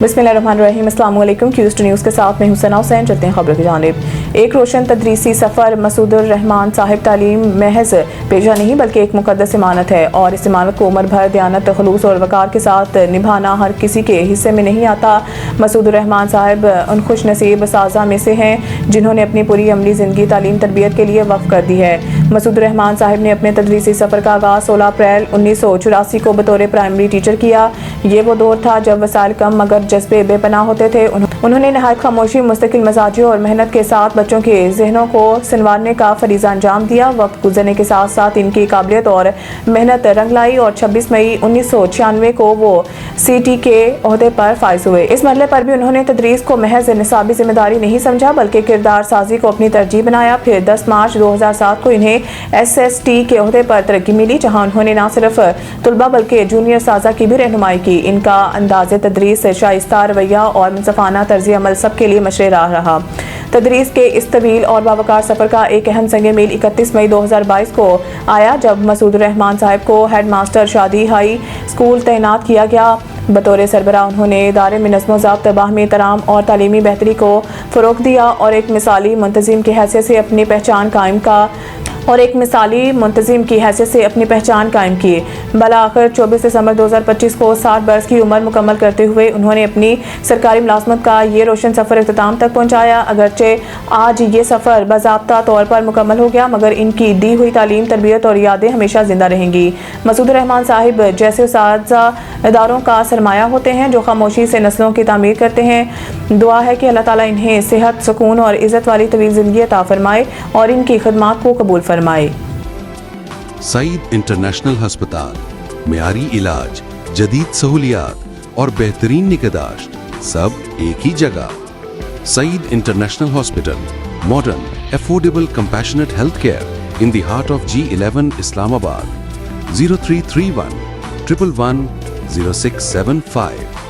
बिस्मिल्लाहिर्रहमानिर्रहीम। अस्सलाम वालेकुम। क्यूज़ न्यूज़ के साथ मैं हुसैना हुसैन। चलते हैं खबरों की जानिब। एक रोशन तदरीसी सफ़र मसूदुर रहमान साहिब तालीम महज पेशा नहीं बल्कि एक मुक़द्दस इमानत है और इस इमानत को उम्र भर दयानत, खुलूस और वक़ार के साथ निभाना हर किसी के हिस्से में नहीं आता। मसूदुर रहमान साहिब उन खुश नसीब साज़ा में से हैं जिन्होंने अपनी पूरी अमली ज़िंदगी तालीम तरबियत के लिए वक्फ़ कर दी है। मसूदुर रहमान साहिब ने अपने तदरीसी सफ़र का आगाज़ 16 अप्रैल 1984 को बतौर प्राइमरी टीचर किया। ये वो दौर था जब वसाइल कम मगर जज्बे बेपनाह होते थे। उन्होंने नहायत खामोशी, मुस्तकिल मिजाजी और मेहनत के साथ बच्चों के जहनों को संवारने का फरीज़ा अंजाम दिया। वक्त गुजरने के साथ साथ इनकी काबिलियत और मेहनत रंग लाई और 26 मई 1996 को वो CT के ओहदे पर फाइज हुए। इस मरले पर भी उन्होंने तदरीस को महज निसाबी जिम्मेदारी नहीं समझा बल्कि किरदार साजी को अपनी तरजीह बनाया। फिर 10 मार्च 2007 को इन्हें SST के ओहदे पर तरक्की मिली, जहाँ उन्होंने न सिर्फ तुलबा बल्कि जूनियर साजा की भी रहनुमाई की। इनका अंदाज़ तदरीस, शाइस्ता रवैया और मुनसफाना तर्ज अमल सबके लिए मशरे राह रहा। तदरीस के इस तवील और बावकार सफ़र का एक अहम संग मील 31 मई 2022 को आया जब मसूदुर रहमान साहिब को हेड मास्टर शादी हाई स्कूल तैनात किया गया। बतौर सरबराह उन्होंने इदारे में नज़्म ज़ब्त, बाहमी एहतराम और तालीमी बेहतरी को फ़रोग़ दिया और एक मिसाली मुंतज़िम की हैसियत से अपनी पहचान कायम की। बला आखिर 24 दिसंबर 2025 को 60 बरस की उम्र मुकम्मल करते हुए उन्होंने अपनी सरकारी मुलाजमत का ये रोशन सफ़र इख्तिताम तक पहुँचाया। अगरचे आज ये सफ़र बाज़ाब्ता तौर पर मुकम्मल हो गया मगर इनकी दी हुई तालीम, तरबियत और यादें हमेशा ज़िंदा रहेंगी। मसूदुर रहमान साहिब जैसे साज़ा इदारों का सरमाया होते हैं जो खामोशी से नस्लों की तामीर करते हैं। दुआ है कि अल्लाह ताला इन्हें सेहत, सुकून और इज़्ज़त वाली तवील ज़िंदगी अता फरमाए और इनकी खिदमात को कबूल फरमाए। सईद इंटरनेशनल हस्पताल, मियारी इलाज, जदीद सहूलियात और बेहतरीन निगहदाश्त सब एक ही जगह। Saeed international hospital, modern, affordable, compassionate health care in the heart of G11 Islamabad. 0331 111 0675